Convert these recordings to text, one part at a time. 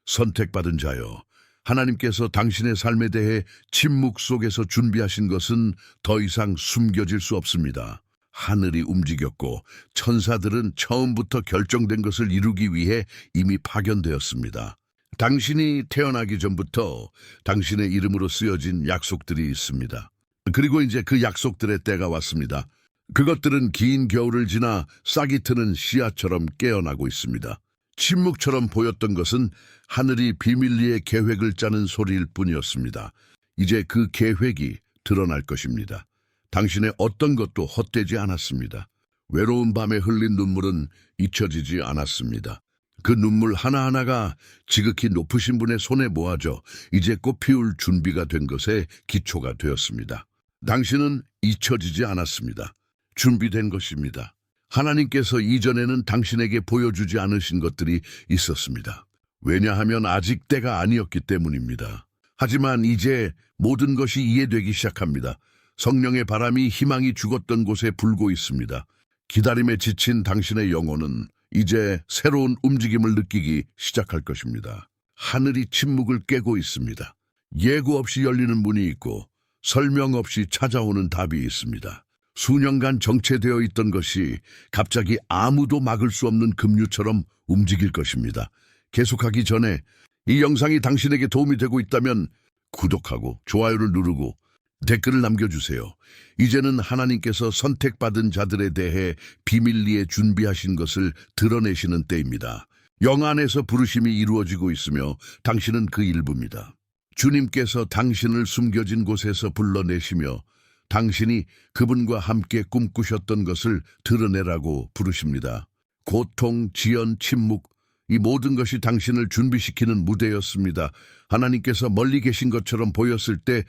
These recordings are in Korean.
선택받은 자여, 하나님께서 당신의 삶에 대해 침묵 속에서 준비하신 것은 더 이상 숨겨질 수 없습니다. 하늘이 움직였고 천사들은 처음부터 결정된 것을 이루기 위해 이미 파견되었습니다. 당신이 태어나기 전부터 당신의 이름으로 쓰여진 약속들이 있습니다. 그리고 이제 그 약속들의 때가 왔습니다. 그것들은 긴 겨울을 지나 싹이 트는 씨앗처럼 깨어나고 있습니다. 침묵처럼 보였던 것은 하늘이 비밀리에 계획을 짜는 소리일 뿐이었습니다. 이제 그 계획이 드러날 것입니다. 당신의 어떤 것도 헛되지 않았습니다. 외로운 밤에 흘린 눈물은 잊혀지지 않았습니다. 그 눈물 하나하나가 지극히 높으신 분의 손에 모아져 이제 꽃피울 준비가 된 것의 기초가 되었습니다. 당신은 잊혀지지 않았습니다. 준비된 것입니다. 하나님께서 이전에는 당신에게 보여주지 않으신 것들이 있었습니다. 왜냐하면 아직 때가 아니었기 때문입니다. 하지만 이제 모든 것이 이해되기 시작합니다. 성령의 바람이 희망이 죽었던 곳에 불고 있습니다. 기다림에 지친 당신의 영혼은 이제 새로운 움직임을 느끼기 시작할 것입니다. 하늘이 침묵을 깨고 있습니다. 예고 없이 열리는 문이 있고 설명 없이 찾아오는 답이 있습니다. 수년간 정체되어 있던 것이 갑자기 아무도 막을 수 없는 급류처럼 움직일 것입니다. 계속하기 전에 이 영상이 당신에게 도움이 되고 있다면 구독하고 좋아요를 누르고 댓글을 남겨주세요. 이제는 하나님께서 선택받은 자들에 대해 비밀리에 준비하신 것을 드러내시는 때입니다. 영 안에서 부르심이 이루어지고 있으며 당신은 그 일부입니다. 주님께서 당신을 숨겨진 곳에서 불러내시며 당신이 그분과 함께 꿈꾸셨던 것을 드러내라고 부르십니다. 고통, 지연, 침묵, 이 모든 것이 당신을 준비시키는 무대였습니다. 하나님께서 멀리 계신 것처럼 보였을 때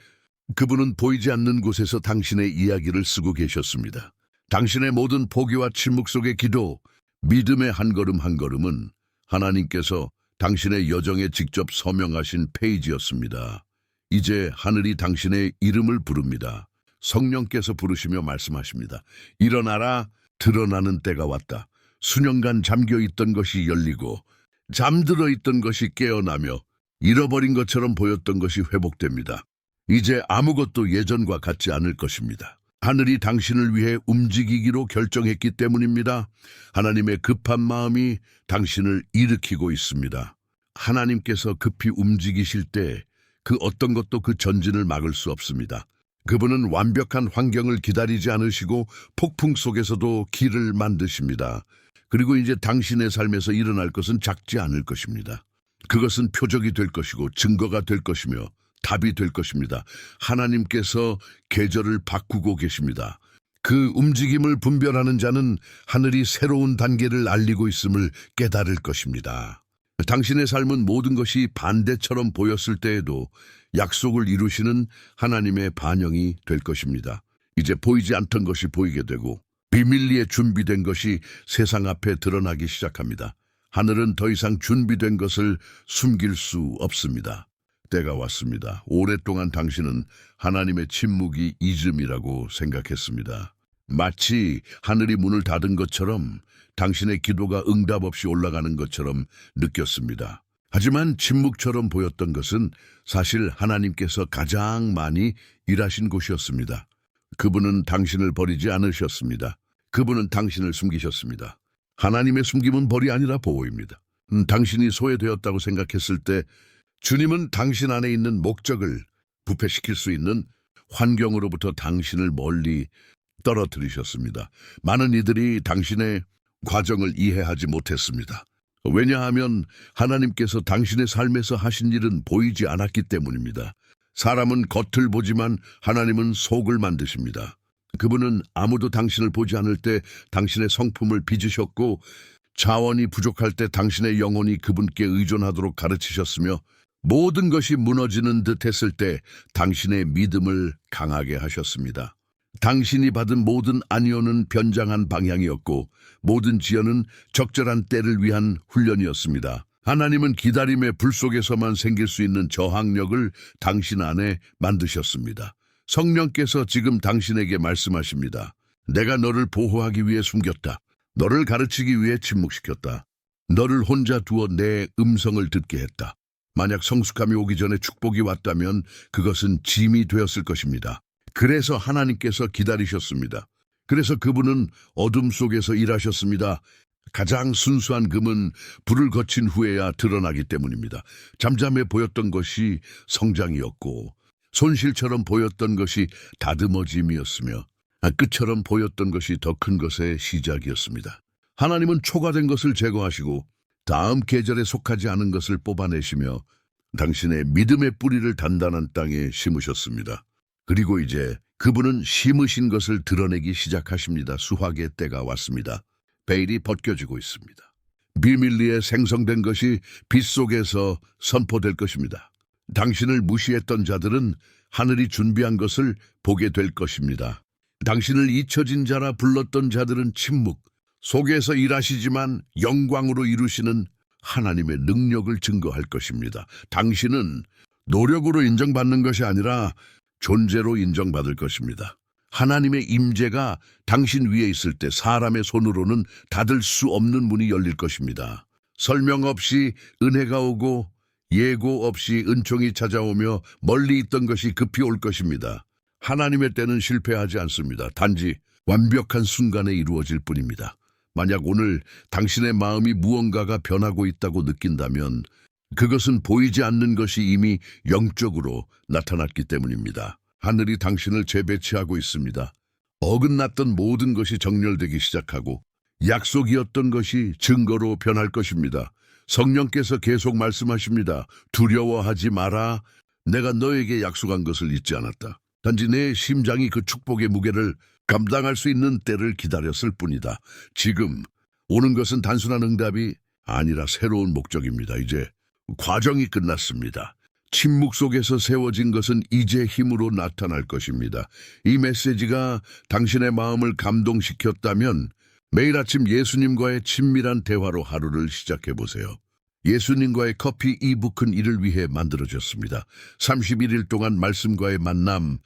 그분은 보이지 않는 곳에서 당신의 이야기를 쓰고 계셨습니다. 당신의 모든 포기와 침묵 속의 기도, 믿음의 한 걸음 한 걸음은 하나님께서 당신의 여정에 직접 서명하신 페이지였습니다. 이제 하늘이 당신의 이름을 부릅니다. 성령께서 부르시며 말씀하십니다. 일어나라, 드러나는 때가 왔다. 수년간 잠겨있던 것이 열리고 잠들어 있던 것이 깨어나며 잃어버린 것처럼 보였던 것이 회복됩니다. 이제 아무것도 예전과 같지 않을 것입니다. 하늘이 당신을 위해 움직이기로 결정했기 때문입니다. 하나님의 급한 마음이 당신을 일으키고 있습니다. 하나님께서 급히 움직이실 때 그 어떤 것도 그 전진을 막을 수 없습니다. 그분은 완벽한 환경을 기다리지 않으시고 폭풍 속에서도 길을 만드십니다. 그리고 이제 당신의 삶에서 일어날 것은 작지 않을 것입니다. 그것은 표적이 될 것이고 증거가 될 것이며 답이 될 것입니다. 하나님께서 계절을 바꾸고 계십니다. 그 움직임을 분별하는 자는 하늘이 새로운 단계를 알리고 있음을 깨달을 것입니다. 당신의 삶은 모든 것이 반대처럼 보였을 때에도 약속을 이루시는 하나님의 반영이 될 것입니다. 이제 보이지 않던 것이 보이게 되고 비밀리에 준비된 것이 세상 앞에 드러나기 시작합니다. 하늘은 더 이상 준비된 것을 숨길 수 없습니다. 때가 왔습니다. 오랫동안 당신은 하나님의 침묵이 잊음이라고 생각했습니다. 마치 하늘이 문을 닫은 것처럼 당신의 기도가 응답 없이 올라가는 것처럼 느꼈습니다. 하지만 침묵처럼 보였던 것은 사실 하나님께서 가장 많이 일하신 곳이었습니다. 그분은 당신을 버리지 않으셨습니다. 그분은 당신을 숨기셨습니다. 하나님의 숨김은 벌이 아니라 보호입니다. 당신이 소외되었다고 생각했을 때 주님은 당신 안에 있는 목적을 부패시킬 수 있는 환경으로부터 당신을 멀리 떨어뜨리셨습니다. 많은 이들이 당신의 과정을 이해하지 못했습니다. 왜냐하면 하나님께서 당신의 삶에서 하신 일은 보이지 않았기 때문입니다. 사람은 겉을 보지만 하나님은 속을 만드십니다. 그분은 아무도 당신을 보지 않을 때 당신의 성품을 빚으셨고 자원이 부족할 때 당신의 영혼이 그분께 의존하도록 가르치셨으며 모든 것이 무너지는 듯 했을 때 당신의 믿음을 강하게 하셨습니다. 당신이 받은 모든 안위호는 변장한 방향이었고 모든 지연은 적절한 때를 위한 훈련이었습니다. 하나님은 기다림의 불 속에서만 생길 수 있는 저항력을 당신 안에 만드셨습니다. 성령께서 지금 당신에게 말씀하십니다. 내가 너를 보호하기 위해 숨겼다. 너를 가르치기 위해 침묵시켰다. 너를 혼자 두어 내 음성을 듣게 했다. 만약 성숙함이 오기 전에 축복이 왔다면 그것은 짐이 되었을 것입니다. 그래서 하나님께서 기다리셨습니다. 그래서 그분은 어둠 속에서 일하셨습니다. 가장 순수한 금은 불을 거친 후에야 드러나기 때문입니다. 잠잠해 보였던 것이 성장이었고 손실처럼 보였던 것이 다듬어짐이었으며 끝처럼 보였던 것이 더 큰 것의 시작이었습니다. 하나님은 초과된 것을 제거하시고 다음 계절에 속하지 않은 것을 뽑아내시며 당신의 믿음의 뿌리를 단단한 땅에 심으셨습니다. 그리고 이제 그분은 심으신 것을 드러내기 시작하십니다. 수확의 때가 왔습니다. 베일이 벗겨지고 있습니다. 비밀리에 생성된 것이 빛 속에서 선포될 것입니다. 당신을 무시했던 자들은 하늘이 준비한 것을 보게 될 것입니다. 당신을 잊혀진 자라 불렀던 자들은 침묵, 속에서 일하시지만 영광으로 이루시는 하나님의 능력을 증거할 것입니다. 당신은 노력으로 인정받는 것이 아니라 존재로 인정받을 것입니다. 하나님의 임재가 당신 위에 있을 때 사람의 손으로는 닫을 수 없는 문이 열릴 것입니다. 설명 없이 은혜가 오고 예고 없이 은총이 찾아오며 멀리 있던 것이 급히 올 것입니다. 하나님의 때는 실패하지 않습니다. 단지 완벽한 순간에 이루어질 뿐입니다. 만약 오늘 당신의 마음이 무언가가 변하고 있다고 느낀다면 그것은 보이지 않는 것이 이미 영적으로 나타났기 때문입니다. 하늘이 당신을 재배치하고 있습니다. 어긋났던 모든 것이 정렬되기 시작하고 약속이었던 것이 증거로 변할 것입니다. 성령께서 계속 말씀하십니다. 두려워하지 마라. 내가 너에게 약속한 것을 잊지 않았다. 단지 내 심장이 그 축복의 무게를 감당할 수 있는 때를 기다렸을 뿐이다. 지금 오는 것은 단순한 응답이 아니라 새로운 목적입니다. 이제 과정이 끝났습니다. 침묵 속에서 세워진 것은 이제 힘으로 나타날 것입니다. 이 메시지가 당신의 마음을 감동시켰다면 매일 아침 예수님과의 친밀한 대화로 하루를 시작해 보세요. 예수님과의 커피 이북은 이를 위해 만들어졌습니다. 31일 동안 말씀과의 만남,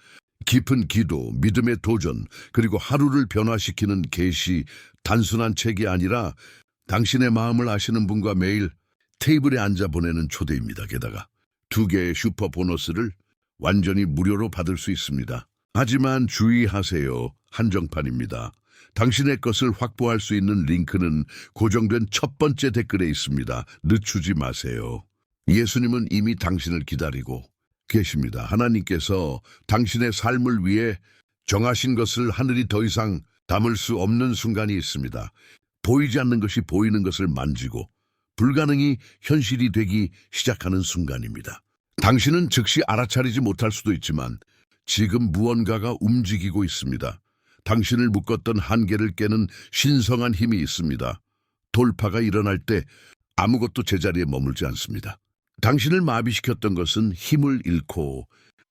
깊은 기도, 믿음의 도전, 그리고 하루를 변화시키는 계시, 단순한 책이 아니라 당신의 마음을 아시는 분과 매일 테이블에 앉아 보내는 초대입니다. 게다가 2개의 슈퍼 보너스를 완전히 무료로 받을 수 있습니다. 하지만 주의하세요. 한정판입니다. 당신의 것을 확보할 수 있는 링크는 고정된 첫 번째 댓글에 있습니다. 늦추지 마세요. 예수님은 이미 당신을 기다리고 계십니다. 하나님께서 당신의 삶을 위해 정하신 것을 하늘이 더 이상 담을 수 없는 순간이 있습니다. 보이지 않는 것이 보이는 것을 만지고 불가능이 현실이 되기 시작하는 순간입니다. 당신은 즉시 알아차리지 못할 수도 있지만 지금 무언가가 움직이고 있습니다. 당신을 묶었던 한계를 깨는 신성한 힘이 있습니다. 돌파가 일어날 때 아무것도 제자리에 머물지 않습니다. 당신을 마비시켰던 것은 힘을 잃고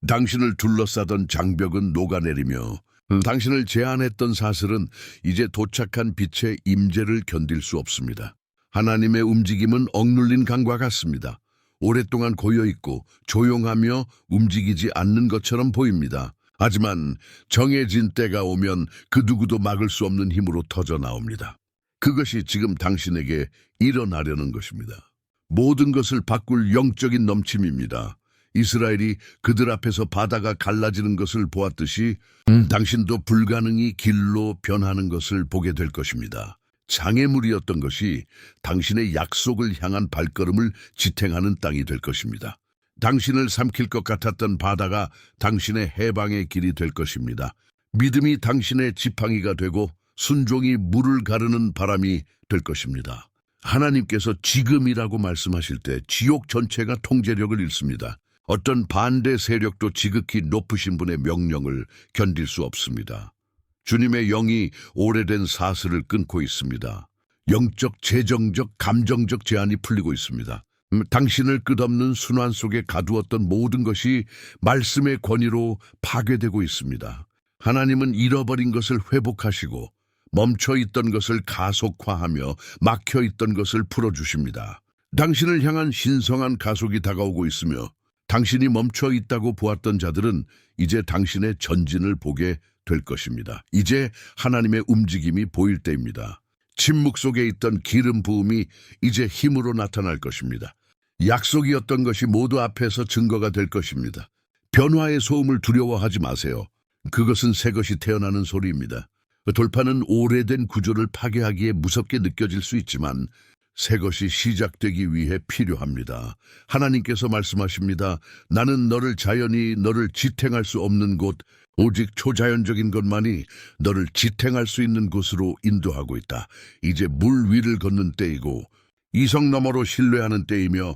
당신을 둘러싸던 장벽은 녹아내리며 당신을 제한했던 사슬은 이제 도착한 빛의 임재를 견딜 수 없습니다. 하나님의 움직임은 억눌린 강과 같습니다. 오랫동안 고여있고 조용하며 움직이지 않는 것처럼 보입니다. 하지만 정해진 때가 오면 그 누구도 막을 수 없는 힘으로 터져 나옵니다. 그것이 지금 당신에게 일어나려는 것입니다. 모든 것을 바꿀 영적인 넘침입니다. 이스라엘이 그들 앞에서 바다가 갈라지는 것을 보았듯이 당신도 불가능이 길로 변하는 것을 보게 될 것입니다. 장애물이었던 것이 당신의 약속을 향한 발걸음을 지탱하는 땅이 될 것입니다. 당신을 삼킬 것 같았던 바다가 당신의 해방의 길이 될 것입니다. 믿음이 당신의 지팡이가 되고 순종이 물을 가르는 바람이 될 것입니다. 하나님께서 지금이라고 말씀하실 때 지옥 전체가 통제력을 잃습니다. 어떤 반대 세력도 지극히 높으신 분의 명령을 견딜 수 없습니다. 주님의 영이 오래된 사슬을 끊고 있습니다. 영적, 재정적, 감정적 제한이 풀리고 있습니다. 당신을 끝없는 순환 속에 가두었던 모든 것이 말씀의 권위로 파괴되고 있습니다. 하나님은 잃어버린 것을 회복하시고 멈춰있던 것을 가속화하며 막혀있던 것을 풀어주십니다. 당신을 향한 신성한 가속이 다가오고 있으며 당신이 멈춰있다고 보았던 자들은 이제 당신의 전진을 보게 될 것입니다. 이제 하나님의 움직임이 보일 때입니다. 침묵 속에 있던 기름 부음이 이제 힘으로 나타날 것입니다. 약속이었던 것이 모두 앞에서 증거가 될 것입니다. 변화의 소음을 두려워하지 마세요. 그것은 새 것이 태어나는 소리입니다. 돌파는 오래된 구조를 파괴하기에 무섭게 느껴질 수 있지만 새 것이 시작되기 위해 필요합니다. 하나님께서 말씀하십니다. 나는 너를 자연히 너를 지탱할 수 없는 곳, 오직 초자연적인 것만이 너를 지탱할 수 있는 곳으로 인도하고 있다. 이제 물 위를 걷는 때이고 이성 너머로 신뢰하는 때이며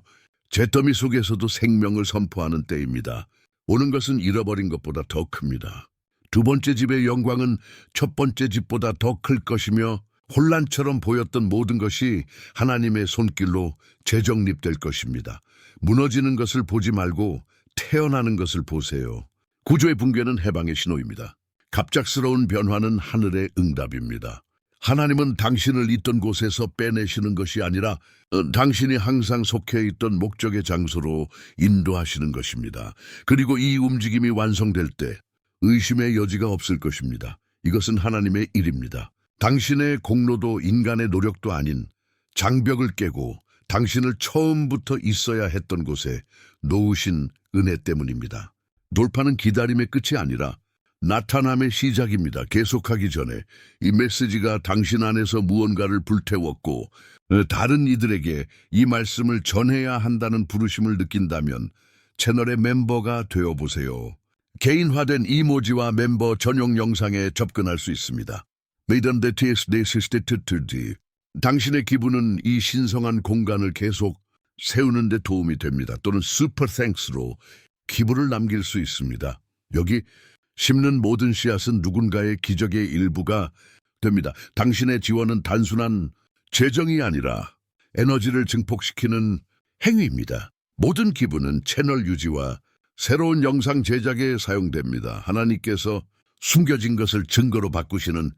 잿더미 속에서도 생명을 선포하는 때입니다. 오는 것은 잃어버린 것보다 더 큽니다. 두 번째 집의 영광은 첫 번째 집보다 더 클 것이며 혼란처럼 보였던 모든 것이 하나님의 손길로 재정립될 것입니다. 무너지는 것을 보지 말고 태어나는 것을 보세요. 구조의 붕괴는 해방의 신호입니다. 갑작스러운 변화는 하늘의 응답입니다. 하나님은 당신을 있던 곳에서 빼내시는 것이 아니라 당신이 항상 속해 있던 목적의 장소로 인도하시는 것입니다. 그리고 이 움직임이 완성될 때 의심의 여지가 없을 것입니다. 이것은 하나님의 일입니다. 당신의 공로도 인간의 노력도 아닌 장벽을 깨고 당신을 처음부터 있어야 했던 곳에 놓으신 은혜 때문입니다. 돌파는 기다림의 끝이 아니라 나타남의 시작입니다. 계속하기 전에 이 메시지가 당신 안에서 무언가를 불태웠고 다른 이들에게 이 말씀을 전해야 한다는 부르심을 느낀다면 채널의 멤버가 되어보세요. 개인화된 이모지와 멤버 전용 영상에 접근할 수 있습니다. 당신의 기분은 이 신성한 공간을 계속 세우는 데 도움이 됩니다. 또는 슈퍼 땡스로 기부를 남길 수 있습니다. 여기 심는 모든 씨앗은 누군가의 기적의 일부가 됩니다. 당신의 지원은 단순한 재정이 아니라 에너지를 증폭시키는 행위입니다. 모든 기부는 채널 유지와 새로운 영상 제작에 사용됩니다. 하나님께서 숨겨진 것을 증거로 바꾸시는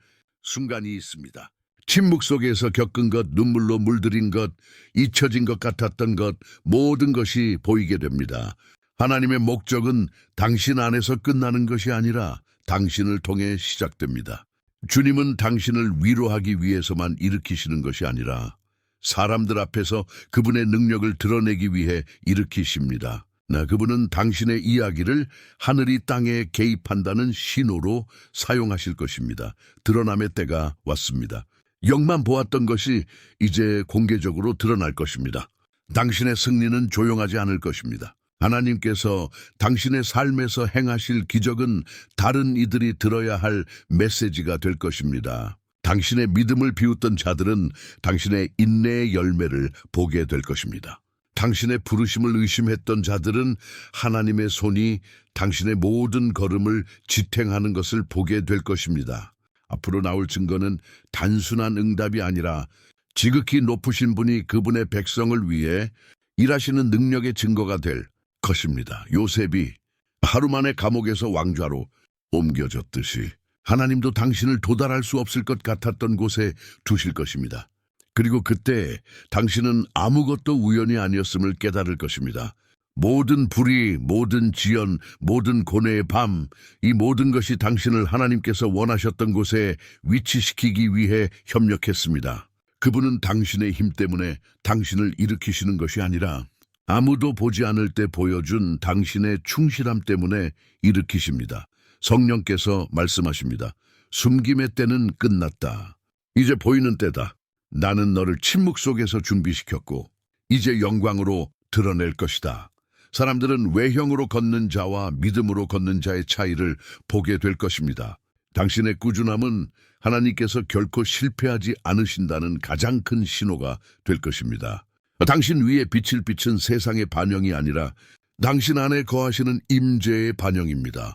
순간이 있습니다. 침묵 속에서 겪은 것, 눈물로 물들인 것, 잊혀진 것 같았던 것, 모든 것이 보이게 됩니다. 하나님의 목적은 당신 안에서 끝나는 것이 아니라 당신을 통해 시작됩니다. 주님은 당신을 위로하기 위해서만 일으키시는 것이 아니라 사람들 앞에서 그분의 능력을 드러내기 위해 일으키십니다. 그분은 당신의 이야기를 하늘이 땅에 개입한다는 신호로 사용하실 것입니다. 드러남의 때가 왔습니다. 영만 보았던 것이 이제 공개적으로 드러날 것입니다. 당신의 승리는 조용하지 않을 것입니다. 하나님께서 당신의 삶에서 행하실 기적은 다른 이들이 들어야 할 메시지가 될 것입니다. 당신의 믿음을 비웃던 자들은 당신의 인내의 열매를 보게 될 것입니다. 당신의 부르심을 의심했던 자들은 하나님의 손이 당신의 모든 걸음을 지탱하는 것을 보게 될 것입니다. 앞으로 나올 증거는 단순한 응답이 아니라 지극히 높으신 분이 그분의 백성을 위해 일하시는 능력의 증거가 될 것입니다. 요셉이 하루 만에 감옥에서 왕좌로 옮겨졌듯이 하나님도 당신을 도달할 수 없을 것 같았던 곳에 두실 것입니다. 그리고 그때 당신은 아무것도 우연이 아니었음을 깨달을 것입니다. 모든 불의, 모든 지연, 모든 고뇌의 밤, 이 모든 것이 당신을 하나님께서 원하셨던 곳에 위치시키기 위해 협력했습니다. 그분은 당신의 힘 때문에 당신을 일으키시는 것이 아니라 아무도 보지 않을 때 보여준 당신의 충실함 때문에 일으키십니다. 성령께서 말씀하십니다. 숨김의 때는 끝났다. 이제 보이는 때다. 나는 너를 침묵 속에서 준비시켰고 이제 영광으로 드러낼 것이다. 사람들은 외형으로 걷는 자와 믿음으로 걷는 자의 차이를 보게 될 것입니다. 당신의 꾸준함은 하나님께서 결코 실패하지 않으신다는 가장 큰 신호가 될 것입니다. 당신 위에 빛을 비춘 세상의 반영이 아니라 당신 안에 거하시는 임재의 반영입니다.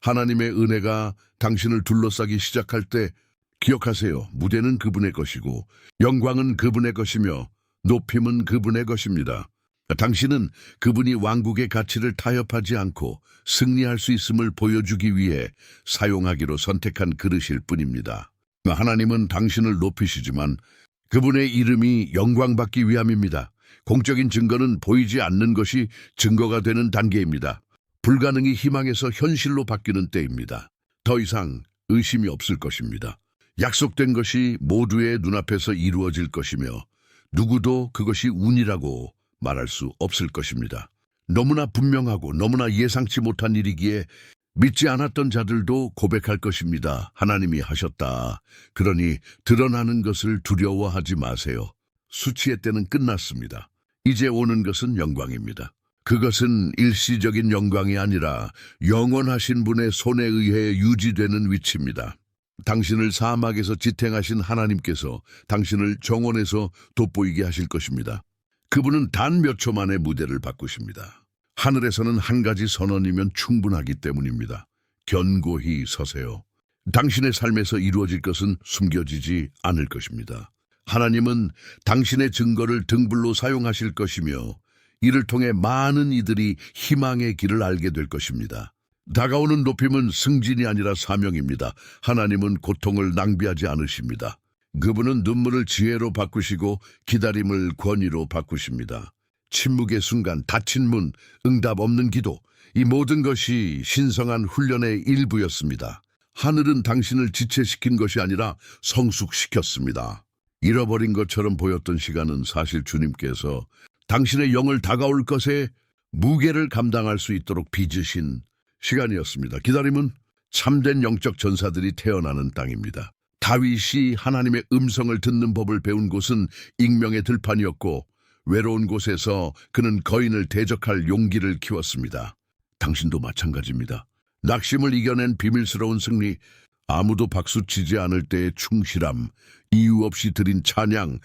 하나님의 은혜가 당신을 둘러싸기 시작할 때 기억하세요. 무대는 그분의 것이고 영광은 그분의 것이며 높임은 그분의 것입니다. 당신은 그분이 왕국의 가치를 타협하지 않고 승리할 수 있음을 보여주기 위해 사용하기로 선택한 그릇일 뿐입니다. 하나님은 당신을 높이시지만 그분의 이름이 영광받기 위함입니다. 공적인 증거는 보이지 않는 것이 증거가 되는 단계입니다. 불가능이 희망에서 현실로 바뀌는 때입니다. 더 이상 의심이 없을 것입니다. 약속된 것이 모두의 눈앞에서 이루어질 것이며 누구도 그것이 운이라고 말할 수 없을 것입니다. 너무나 분명하고 너무나 예상치 못한 일이기에 믿지 않았던 자들도 고백할 것입니다. 하나님이 하셨다. 그러니 드러나는 것을 두려워하지 마세요. 수치의 때는 끝났습니다. 이제 오는 것은 영광입니다. 그것은 일시적인 영광이 아니라 영원하신 분의 손에 의해 유지되는 위치입니다. 당신을 사막에서 지탱하신 하나님께서 당신을 정원에서 돋보이게 하실 것입니다. 그분은 단 몇 초 만에 무대를 바꾸십니다. 하늘에서는 한 가지 선언이면 충분하기 때문입니다. 견고히 서세요. 당신의 삶에서 이루어질 것은 숨겨지지 않을 것입니다. 하나님은 당신의 증거를 등불로 사용하실 것이며 이를 통해 많은 이들이 희망의 길을 알게 될 것입니다. 다가오는 높임은 승진이 아니라 사명입니다. 하나님은 고통을 낭비하지 않으십니다. 그분은 눈물을 지혜로 바꾸시고 기다림을 권위로 바꾸십니다. 침묵의 순간, 닫힌 문, 응답 없는 기도, 이 모든 것이 신성한 훈련의 일부였습니다. 하늘은 당신을 지체시킨 것이 아니라 성숙시켰습니다. 잃어버린 것처럼 보였던 시간은 사실 주님께서 당신의 영을 다가올 것에 무게를 감당할 수 있도록 빚으신 시간이었습니다. 기다림은 참된 영적 전사들이 태어나는 땅입니다. 다윗이 하나님의 음성을 듣는 법을 배운 곳은 익명의 들판이었고 외로운 곳에서 그는 거인을 대적할 용기를 키웠습니다. 당신도 마찬가지입니다. 낙심을 이겨낸 비밀스러운 승리, 아무도 박수치지 않을 때의 충실함, 이유 없이 드린 찬양,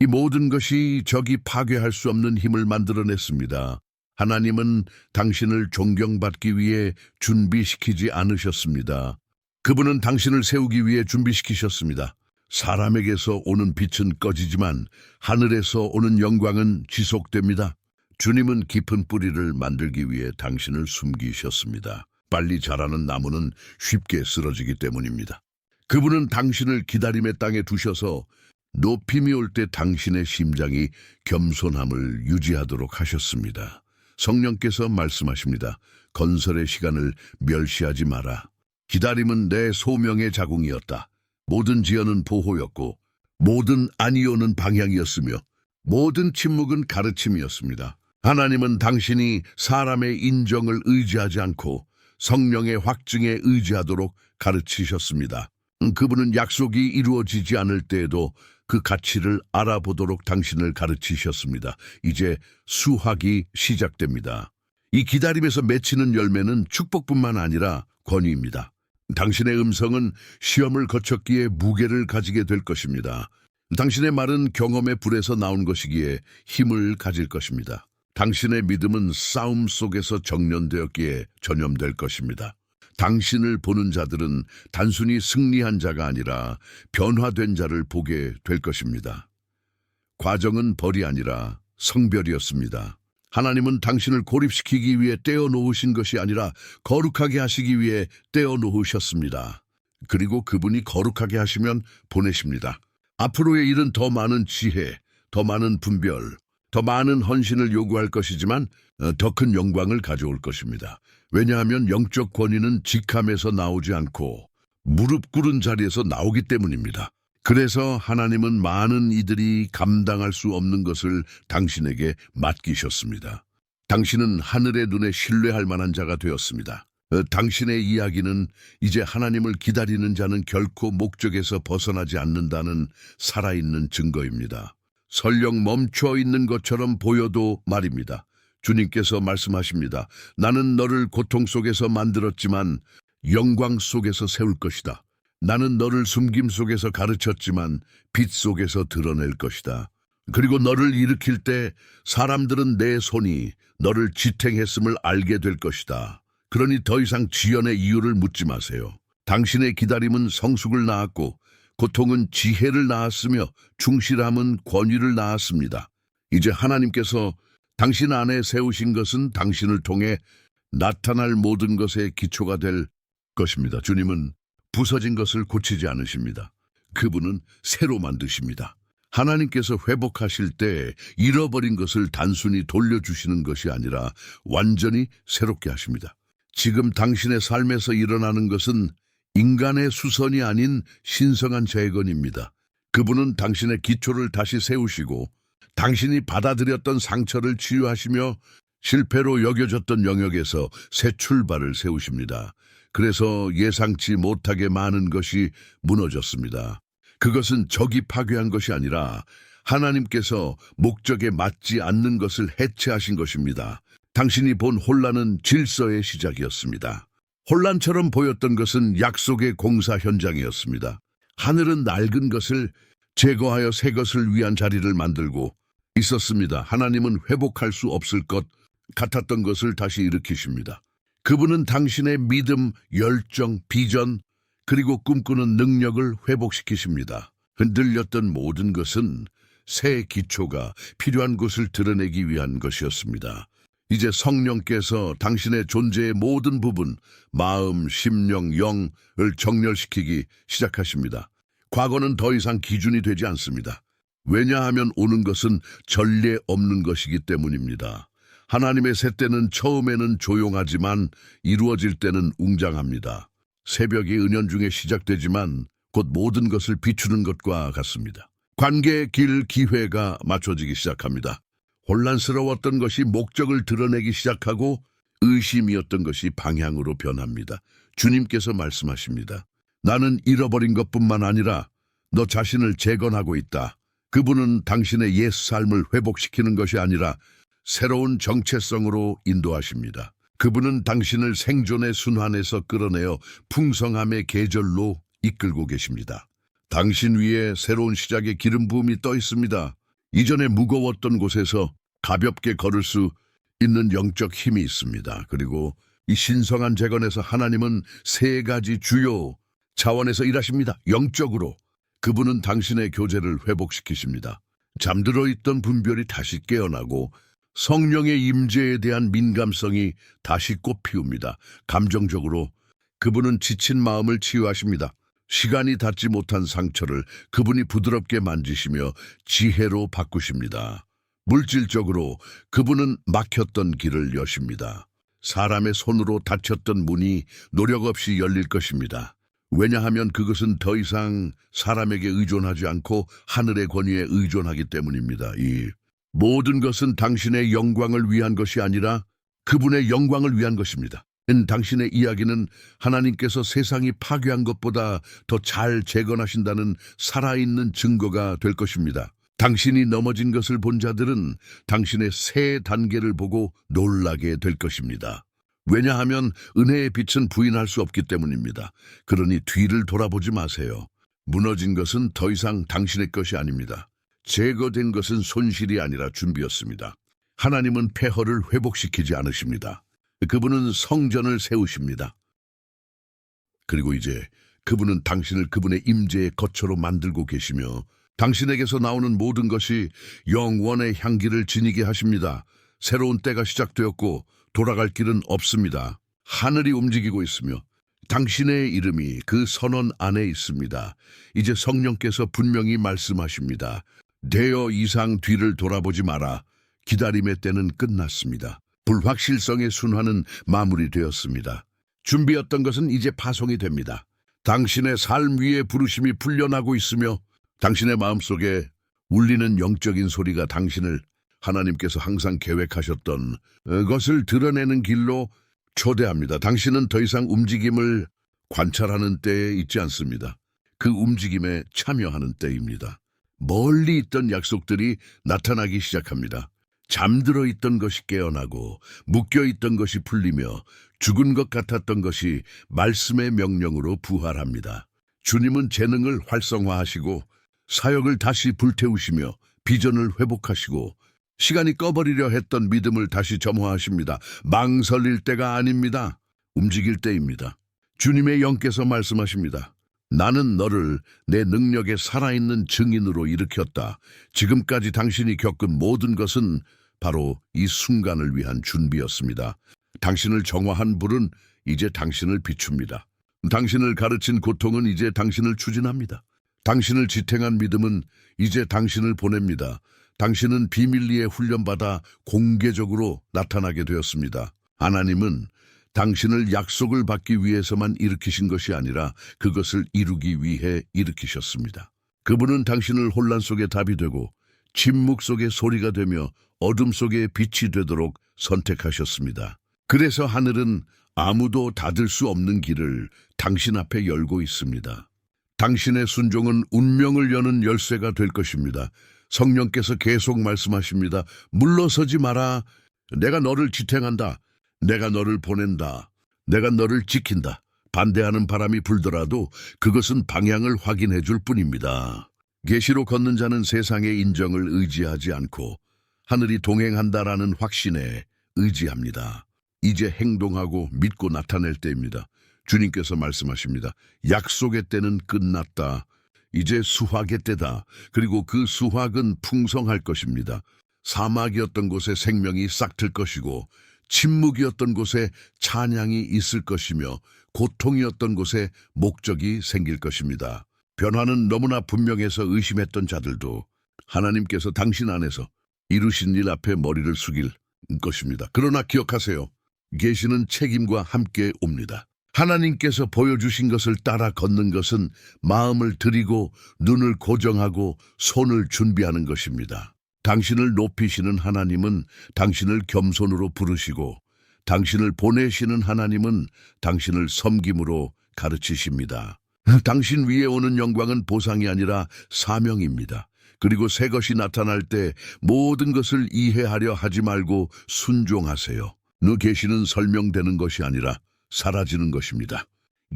이 모든 것이 적이 파괴할 수 없는 힘을 만들어냈습니다. 하나님은 당신을 존경받기 위해 준비시키지 않으셨습니다. 그분은 당신을 세우기 위해 준비시키셨습니다. 사람에게서 오는 빛은 꺼지지만 하늘에서 오는 영광은 지속됩니다. 주님은 깊은 뿌리를 만들기 위해 당신을 숨기셨습니다. 빨리 자라는 나무는 쉽게 쓰러지기 때문입니다. 그분은 당신을 기다림의 땅에 두셔서 높임이 올 때 당신의 심장이 겸손함을 유지하도록 하셨습니다. 성령께서 말씀하십니다. 건설의 시간을 멸시하지 마라. 기다림은 내 소명의 자궁이었다. 모든 지연은 보호였고 모든 아니오는 방향이었으며 모든 침묵은 가르침이었습니다. 하나님은 당신이 사람의 인정을 의지하지 않고 성령의 확증에 의지하도록 가르치셨습니다. 그분은 약속이 이루어지지 않을 때에도 그 가치를 알아보도록 당신을 가르치셨습니다. 이제 수확이 시작됩니다. 이 기다림에서 맺히는 열매는 축복뿐만 아니라 권위입니다. 당신의 음성은 시험을 거쳤기에 무게를 가지게 될 것입니다. 당신의 말은 경험의 불에서 나온 것이기에 힘을 가질 것입니다. 당신의 믿음은 싸움 속에서 정련되었기에 전염될 것입니다. 당신을 보는 자들은 단순히 승리한 자가 아니라 변화된 자를 보게 될 것입니다. 과정은 벌이 아니라 성별이었습니다. 하나님은 당신을 고립시키기 위해 떼어놓으신 것이 아니라 거룩하게 하시기 위해 떼어놓으셨습니다. 그리고 그분이 거룩하게 하시면 보내십니다. 앞으로의 일은 더 많은 지혜, 더 많은 분별, 더 많은 헌신을 요구할 것이지만 더 큰 영광을 가져올 것입니다. 왜냐하면 영적 권위는 직함에서 나오지 않고 무릎 꿇은 자리에서 나오기 때문입니다. 그래서 하나님은 많은 이들이 감당할 수 없는 것을 당신에게 맡기셨습니다. 당신은 하늘의 눈에 신뢰할 만한 자가 되었습니다. 당신의 이야기는 이제 하나님을 기다리는 자는 결코 목적에서 벗어나지 않는다는 살아있는 증거입니다. 설령 멈춰 있는 것처럼 보여도 말입니다. 주님께서 말씀하십니다. 나는 너를 고통 속에서 만들었지만 영광 속에서 세울 것이다. 나는 너를 숨김 속에서 가르쳤지만 빛 속에서 드러낼 것이다. 그리고 너를 일으킬 때 사람들은 내 손이 너를 지탱했음을 알게 될 것이다. 그러니 더 이상 지연의 이유를 묻지 마세요. 당신의 기다림은 성숙을 낳았고 고통은 지혜를 낳았으며 충실함은 권위를 낳았습니다. 이제 하나님께서 당신 안에 세우신 것은 당신을 통해 나타날 모든 것의 기초가 될 것입니다. 주님은 부서진 것을 고치지 않으십니다. 그분은 새로 만드십니다. 하나님께서 회복하실 때 잃어버린 것을 단순히 돌려주시는 것이 아니라 완전히 새롭게 하십니다. 지금 당신의 삶에서 일어나는 것은 인간의 수선이 아닌 신성한 재건입니다. 그분은 당신의 기초를 다시 세우시고 당신이 받아들였던 상처를 치유하시며 실패로 여겨졌던 영역에서 새 출발을 세우십니다. 그래서 예상치 못하게 많은 것이 무너졌습니다. 그것은 적이 파괴한 것이 아니라 하나님께서 목적에 맞지 않는 것을 해체하신 것입니다. 당신이 본 혼란은 질서의 시작이었습니다. 혼란처럼 보였던 것은 약속의 공사 현장이었습니다. 하늘은 낡은 것을 제거하여 새 것을 위한 자리를 만들고 있었습니다. 하나님은 회복할 수 없을 것 같았던 것을 다시 일으키십니다. 그분은 당신의 믿음, 열정, 비전, 그리고 꿈꾸는 능력을 회복시키십니다. 흔들렸던 모든 것은 새 기초가 필요한 곳을 드러내기 위한 것이었습니다. 이제 성령께서 당신의 존재의 모든 부분, 마음, 심령, 영을 정렬시키기 시작하십니다. 과거는 더 이상 기준이 되지 않습니다. 왜냐하면 오는 것은 전례 없는 것이기 때문입니다. 하나님의 새 때는 처음에는 조용하지만 이루어질 때는 웅장합니다. 새벽이 은연중에 시작되지만 곧 모든 것을 비추는 것과 같습니다. 관계의 길, 기회가 맞춰지기 시작합니다. 혼란스러웠던 것이 목적을 드러내기 시작하고 의심이었던 것이 방향으로 변합니다. 주님께서 말씀하십니다. 나는 잃어버린 것뿐만 아니라 너 자신을 재건하고 있다. 그분은 당신의 옛 삶을 회복시키는 것이 아니라 새로운 정체성으로 인도하십니다. 그분은 당신을 생존의 순환에서 끌어내어 풍성함의 계절로 이끌고 계십니다. 당신 위에 새로운 시작의 기름 부음이 떠 있습니다. 이전에 무거웠던 곳에서 가볍게 걸을 수 있는 영적 힘이 있습니다. 그리고 이 신성한 재건에서 하나님은 세 가지 주요 차원에서 일하십니다. 영적으로 그분은 당신의 교제를 회복시키십니다. 잠들어 있던 분별이 다시 깨어나고 성령의 임재에 대한 민감성이 다시 꽃피웁니다. 감정적으로 그분은 지친 마음을 치유하십니다. 시간이 닿지 못한 상처를 그분이 부드럽게 만지시며 지혜로 바꾸십니다. 물질적으로 그분은 막혔던 길을 여십니다. 사람의 손으로 닫혔던 문이 노력 없이 열릴 것입니다. 왜냐하면 그것은 더 이상 사람에게 의존하지 않고 하늘의 권위에 의존하기 때문입니다. 이 모든 것은 당신의 영광을 위한 것이 아니라 그분의 영광을 위한 것입니다. 당신의 이야기는 하나님께서 세상이 파괴한 것보다 더 잘 재건하신다는 살아있는 증거가 될 것입니다. 당신이 넘어진 것을 본 자들은 당신의 새 단계를 보고 놀라게 될 것입니다. 왜냐하면 은혜의 빛은 부인할 수 없기 때문입니다. 그러니 뒤를 돌아보지 마세요. 무너진 것은 더 이상 당신의 것이 아닙니다. 제거된 것은 손실이 아니라 준비였습니다. 하나님은 폐허를 회복시키지 않으십니다. 그분은 성전을 세우십니다. 그리고 이제 그분은 당신을 그분의 임재의 거처로 만들고 계시며 당신에게서 나오는 모든 것이 영원의 향기를 지니게 하십니다. 새로운 때가 시작되었고 돌아갈 길은 없습니다. 하늘이 움직이고 있으며 당신의 이름이 그 선언 안에 있습니다. 이제 성령께서 분명히 말씀하십니다. 되어 이상 뒤를 돌아보지 마라. 기다림의 때는 끝났습니다. 불확실성의 순환은 마무리되었습니다. 준비했던 것은 이제 파송이 됩니다. 당신의 삶 위에 부르심이 풀려나고 있으며 당신의 마음속에 울리는 영적인 소리가 당신을 하나님께서 항상 계획하셨던 것을 드러내는 길로 초대합니다. 당신은 더 이상 움직임을 관찰하는 때에 있지 않습니다. 그 움직임에 참여하는 때입니다. 멀리 있던 약속들이 나타나기 시작합니다. 잠들어 있던 것이 깨어나고 묶여있던 것이 풀리며 죽은 것 같았던 것이 말씀의 명령으로 부활합니다. 주님은 재능을 활성화하시고 사역을 다시 불태우시며 비전을 회복하시고 시간이 꺼버리려 했던 믿음을 다시 점화하십니다. 망설일 때가 아닙니다. 움직일 때입니다. 주님의 영께서 말씀하십니다. 나는 너를 내 능력의 살아있는 증인으로 일으켰다. 지금까지 당신이 겪은 모든 것은 바로 이 순간을 위한 준비였습니다. 당신을 정화한 불은 이제 당신을 비춥니다. 당신을 가르친 고통은 이제 당신을 추진합니다. 당신을 지탱한 믿음은 이제 당신을 보냅니다. 당신은 비밀리에 훈련받아 공개적으로 나타나게 되었습니다. 하나님은 당신을 약속을 받기 위해서만 일으키신 것이 아니라 그것을 이루기 위해 일으키셨습니다. 그분은 당신을 혼란 속에 답이 되고 침묵 속에 소리가 되며 어둠 속에 빛이 되도록 선택하셨습니다. 그래서 하늘은 아무도 닫을 수 없는 길을 당신 앞에 열고 있습니다. 당신의 순종은 운명을 여는 열쇠가 될 것입니다. 성령께서 계속 말씀하십니다. 물러서지 마라. 내가 너를 지탱한다. 내가 너를 보낸다. 내가 너를 지킨다. 반대하는 바람이 불더라도 그것은 방향을 확인해 줄 뿐입니다. 계시로 걷는 자는 세상의 인정을 의지하지 않고 하늘이 동행한다라는 확신에 의지합니다. 이제 행동하고 믿고 나타낼 때입니다. 주님께서 말씀하십니다. 약속의 때는 끝났다. 이제 수확의 때다. 그리고 그 수확은 풍성할 것입니다. 사막이었던 곳에 생명이 싹틀 것이고 침묵이었던 곳에 찬양이 있을 것이며 고통이었던 곳에 목적이 생길 것입니다. 변화는 너무나 분명해서 의심했던 자들도 하나님께서 당신 안에서 이루신 일 앞에 머리를 숙일 것입니다. 그러나 기억하세요. 계시는 책임과 함께 옵니다. 하나님께서 보여주신 것을 따라 걷는 것은 마음을 들이고 눈을 고정하고 손을 준비하는 것입니다. 당신을 높이시는 하나님은 당신을 겸손으로 부르시고 당신을 보내시는 하나님은 당신을 섬김으로 가르치십니다. 당신 위에 오는 영광은 보상이 아니라 사명입니다. 그리고 새 것이 나타날 때 모든 것을 이해하려 하지 말고 순종하세요. 너 계시는 설명되는 것이 아니라 사라지는 것입니다.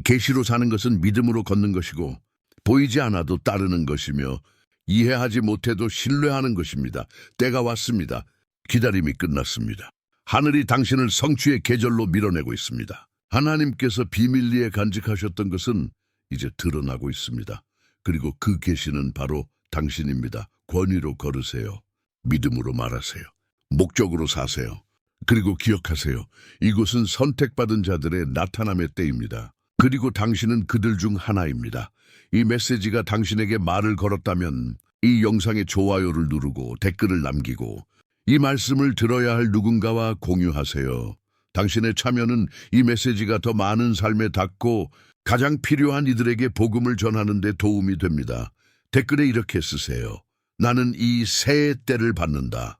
계시로 사는 것은 믿음으로 걷는 것이고 보이지 않아도 따르는 것이며 이해하지 못해도 신뢰하는 것입니다. 때가 왔습니다. 기다림이 끝났습니다. 하늘이 당신을 성취의 계절로 밀어내고 있습니다. 하나님께서 비밀리에 간직하셨던 것은 이제 드러나고 있습니다. 그리고 그 계시는 바로 당신입니다. 권위로 걸으세요. 믿음으로 말하세요. 목적으로 사세요. 그리고 기억하세요. 이곳은 선택받은 자들의 나타남의 때입니다. 그리고 당신은 그들 중 하나입니다. 이 메시지가 당신에게 말을 걸었다면 이 영상에 좋아요를 누르고 댓글을 남기고 이 말씀을 들어야 할 누군가와 공유하세요. 당신의 참여는 이 메시지가 더 많은 삶에 닿고 가장 필요한 이들에게 복음을 전하는 데 도움이 됩니다. 댓글에 이렇게 쓰세요. 나는 이 새해 때를 받는다.